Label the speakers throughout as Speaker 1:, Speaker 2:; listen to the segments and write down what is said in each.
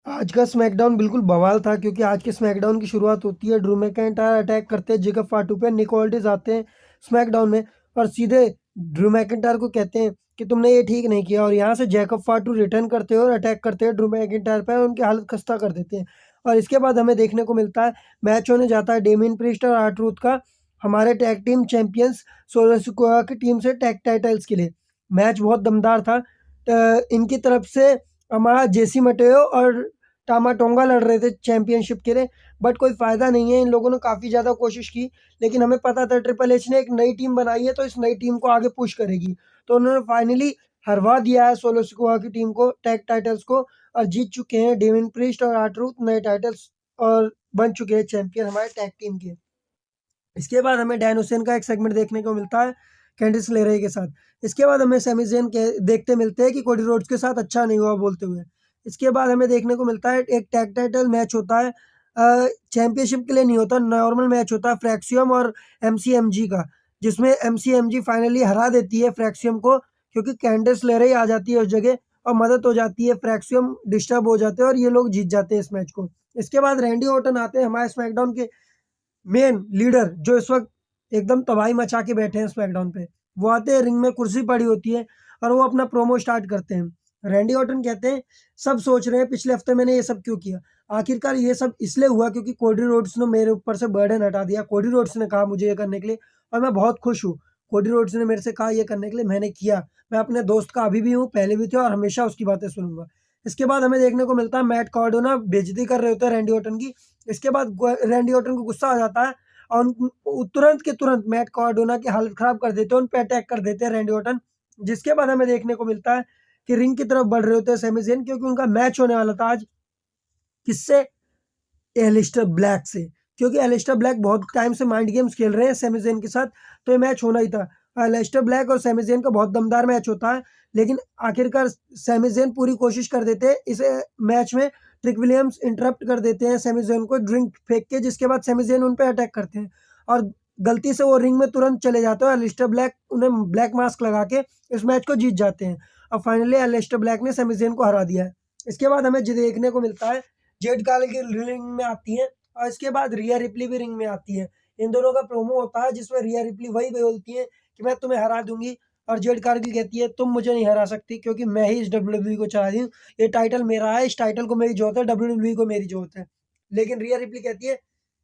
Speaker 1: आज का स्मैकडाउन बिल्कुल बवाल था क्योंकि आज के स्मैकडाउन की शुरुआत होती है ड्रू मैकिंटायर अटैक करते हैं जेकब फाटू पे। निक ऑल्डिस आते हैं स्मैकडाउन में और सीधे ड्रू मैकिंटायर को कहते हैं कि तुमने ये ठीक नहीं किया, और यहाँ से जैकब फाटू रिटर्न करते हैं और अटैक करते हैं ड्रू मैकिंटायर पे और उनकी हालत खस्ता कर देते हैं। और इसके बाद हमें देखने को मिलता है मैच होने जाता है डेमियन प्रीस्ट और आर-ट्रूथ का हमारे tag team champions solo Sikoa की टीम से टैग टाइटल्स के लिए। मैच बहुत दमदार था। इनकी तरफ से हमारा जेसी मटेयो और टामा टोंगा लड़ रहे थे चैंपियनशिप के लिए, बट कोई फ़ायदा नहीं है। इन लोगों ने काफ़ी ज़्यादा कोशिश की, लेकिन हमें पता था ट्रिपल एच ने एक नई टीम बनाई है तो इस नई टीम को आगे पुश करेगी। तो उन्होंने फाइनली हरवा दिया है सोलो सिकोआ की टीम को टैग टाइटल्स को, और जीत चुके हैं डेमियन प्रीस्ट और आर-ट्रूथ नए टाइटल्स, और बन चुके हैं चैंपियन हमारे टैग टीम के। इसके बाद हमें डैन हुसैन का एक सेगमेंट देखने को मिलता है कैंडिस लेरे के साथ। इसके बाद हमें सैमी ज़ेन के देखते मिलते हैं कि कोडी रोड्स के साथ अच्छा नहीं हुआ बोलते हुए। इसके बाद हमें देखने को मिलता है एक टैग टाइटल मैच होता है, चैंपियनशिप के लिए नहीं होता, नॉर्मल मैच होता है फ्रैक्सियम और एमसीएमजी का, जिसमें एमसीएमजी फाइनली हरा देती है फ्रैक्सियम को क्योंकि कैंडिस लेरे ही आ जाती है उस जगह और मदद हो जाती है, फ्रैक्सियम डिस्टर्ब हो जाते हैं और ये लोग जीत जाते हैं इस मैच को। इसके बाद रैंडी ऑर्टन आते हैं हमारे स्मैकडाउन के मेन लीडर, जो इस वक्त एकदम तबाही मचा के बैठे हैं स्मैकडाउन पे। वो आते हैं, रिंग में कुर्सी पड़ी होती है और वो अपना प्रोमो स्टार्ट करते हैं। रैंडी ऑर्टन कहते हैं सब सोच रहे हैं पिछले हफ्ते मैंने ये सब क्यों किया। आखिरकार ये सब इसलिए हुआ क्योंकि कोडी रोड्स ने मेरे ऊपर से बर्डन हटा दिया। कोडी रोड्स ने कहा मुझे ये करने के लिए और मैं बहुत खुश हूँ। कोडी रोड्स ने मेरे से कहा ये करने के लिए, मैंने किया। मैं अपने दोस्त का अभी भी हूँ, पहले भी थे और हमेशा उसकी बातें सुनूंगा। इसके बाद हमें देखने को मिलता है मैट कार्डोना बेइज्जती कर रहे होते हैं रैंडी ऑर्टन की। इसके बाद रैंडी ऑर्टन को गुस्सा आ जाता है और तुरंत के तुरंत मैट कार्डोना की हालत खराब कर देते हैं, उन पे अटैक कर देते हैं रैंडी ऑर्टन। जिसके बाद हमें देखने को मिलता है कि रिंग की तरफ बढ़ रहे होते हैं सैमी ज़ेन क्योंकि उनका मैच होने वाला था आज। किससे? एलिस्टर ब्लैक से, क्योंकि एलिस्टर ब्लैक बहुत टाइम से माइंड गेम्स खेल रहे हैं सैमी ज़ेन के साथ, तो ये मैच होना ही था। एलिस्टर ब्लैक और सैमी ज़ेन का बहुत दमदार मैच होता है, लेकिन आखिरकार सैमी ज़ेन पूरी कोशिश कर देते हैं इस मैच में। ट्रिक विलियम्स इंटरप्ट कर देते हैं सैमी ज़ेन को ड्रिंक फेंक के, जिसके बाद सैमी ज़ेन उन पे अटैक करते हैं और गलती से वो रिंग में तुरंत चले जाते हैं। एलिस्टर ब्लैक उन्हें ब्लैक मास्क लगा के इस मैच को जीत जाते हैं और फाइनली एलिस्टर ब्लैक ने सैमी ज़ेन को हरा दिया है। इसके बाद हमें देखने को मिलता है जेड कार्गिल रिंग में आती है और इसके बाद रिया रिप्ली भी रिंग में आती है। इन दोनों का प्रोमो होता है जिसमें रिया रिप्ली वही बोलती है कि मैं तुम्हें हरा दूंगी, और जेड कार्गिल कहती है तुम मुझे नहीं हरा सकती क्योंकि मैं ही इस डब्ल्यूडब्ल्यूई को चला रही हूँ, ये टाइटल मेरा है, इस टाइटल को मेरी जरूरत है, डब्ल्यूडब्ल्यूई को मेरी जरूरत है। लेकिन रिया रिप्ली कहती है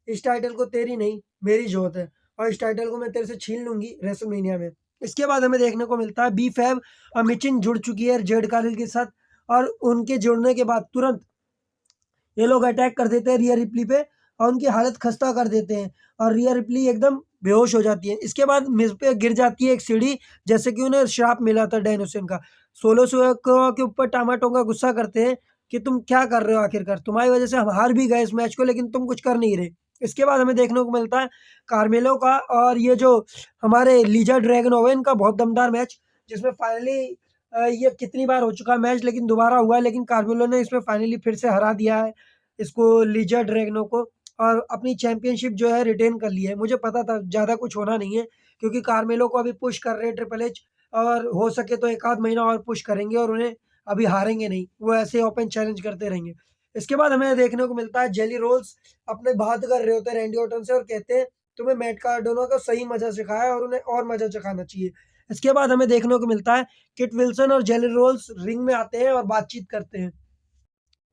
Speaker 1: इस टाइटल को तेरी नहीं मेरी जरूरत है और इस टाइटल को मैं तेरे से छीन लूंगी रेसलमेनिया में। इसके बाद हमें देखने को मिलता है बी फैब और मिचिन जुड़ चुकी है जेड कार्गिल के साथ, और उनके जुड़ने के बाद तुरंत ये लोग अटैक कर देते हैं रिया रिप्ली पे और उनकी हालत खस्ता कर देते हैं और रिया रिप्ली एकदम बेहोश हो जाती है। इसके बाद मिस पे गिर जाती है एक सीढ़ी, जैसे कि उन्हें श्राप मिला था डैन हुसैन का। सोलो सिकोआ के ऊपर टामा टोंगा गुस्सा करते हैं कि तुम क्या कर रहे हो, आखिरकार तुम्हारी वजह से हम हार भी गए इस मैच को लेकिन तुम कुछ कर नहीं रहे। इसके बाद हमें देखने को मिलता है कार्मेलो का और ये जो हमारे लीजा ड्रैगनोव इनका बहुत दमदार मैच, जिसमें फाइनली ये कितनी बार हो चुका मैच लेकिन दोबारा हुआ है, लेकिन कार्मेलो ने इसमें फाइनली फिर से हरा दिया है इसको, लीजा ड्रैगनो को, और अपनी चैंपियनशिप जो है रिटेन कर ली है। मुझे पता था ज़्यादा कुछ होना नहीं है क्योंकि कार्मेलो को अभी पुश कर रहे हैं ट्रिपल एच, और हो सके तो 1 आध महीना और पुश करेंगे और उन्हें अभी हारेंगे नहीं, वो ऐसे ओपन चैलेंज करते रहेंगे। इसके बाद हमें देखने को मिलता है जेली रोल्स अपने बात कर रहे होते हैं रैंडी ऑर्टन से और कहते हैं तुम्हें मैट कार्डोना को सही मजा सिखाया और उन्हें और मजा चखाना चाहिए। इसके बाद हमें देखने को मिलता है किट विल्सन और जेली रोल्स रिंग में आते हैं और बातचीत करते हैं।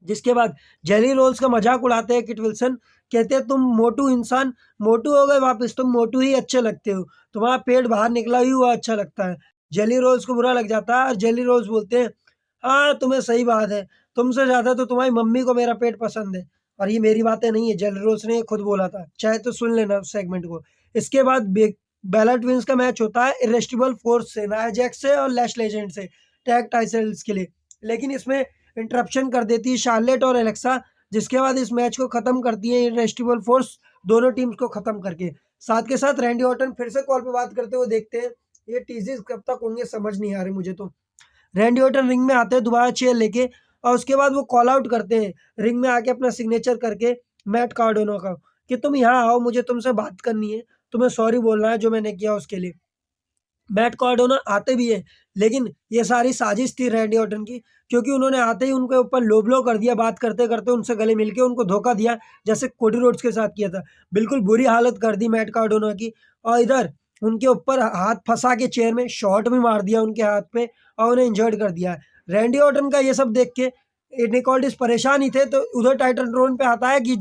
Speaker 1: जिसके बाद जेली रोल्स का मजाक उड़ाते हैं किट विल्सन, कहते हैं तुम मोटू इंसान मोटू हो गए वापस, तुम मोटू ही अच्छे लगते हो, तुम्हारा पेट बाहर निकला ही हुआ अच्छा लगता है। जेली रोल्स को बुरा लग जाता है और जेली रोल्स बोलते हैं हाँ तुम्हें सही बात है, तुमसे ज्यादा तो तुम्हारी मम्मी को मेरा पेट पसंद है। और ये मेरी बातें नहीं है, जेली रोल्स ने खुद बोला था, चाहे तो सुन लेना उस सेगमेंट को। इसके बाद बेला ट्विंस का मैच होता है इरेस्टिबल फोर्स से, नाया जैक्स से और लैश लेजेंड से टैग टाइटल्स के लिए, लेकिन इसमें इंटरप्शन कर देती है शार्लेट और एलेक्सा, जिसके बाद इस मैच को खत्म करती है इरेस्टिबल फोर्स दोनों टीम्स को खत्म करके। साथ के साथ रैंडी ऑर्टन फिर से कॉल पे बात करते हुए देखते हैं, ये टीजेस कब तक होंगे समझ नहीं आ रहे मुझे तो। रैंडी ऑर्टन रिंग में आते हैं दोबारा चेयर लेके और उसके बाद वो कॉल आउट करते हैं रिंग में आके अपना सिग्नेचर करके मैट कार्डोनो का कि तुम यहाँ आओ, मुझे तुमसे बात करनी है, तुम्हें सॉरी बोलना है जो मैंने किया उसके लिए। मैट कार्डोना आते भी हैं, लेकिन ये सारी साजिश थी रैंडी ऑर्टन की, क्योंकि उन्होंने आते ही उनके ऊपर लो ब्लो कर दिया, बात करते-करते उनसे गले मिलके उनको धोखा दिया, जैसे कोडी रोड्स के साथ किया था। बिल्कुल बुरी हालत कर दी मैट कार्डोना की, और इधर उनके ऊपर हाथ फँसा के चेयर में शॉट भी मार दिया उनके हाथ पे और उन्हें इंजर्ड कर दिया। रैंडी ऑर्टन का ये सब देख के निक ऑल्टिस परेशान ही थे, तो उधर टाइटन पे आता है कि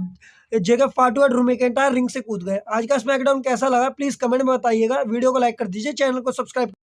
Speaker 1: जेकब फाटू और ड्रू मैकिंटायर रिंग से कूद गए। आज का स्मैकडाउन कैसा लगा प्लीज़ कमेंट में बताइएगा। वीडियो को लाइक कर दीजिए, चैनल को सब्सक्राइब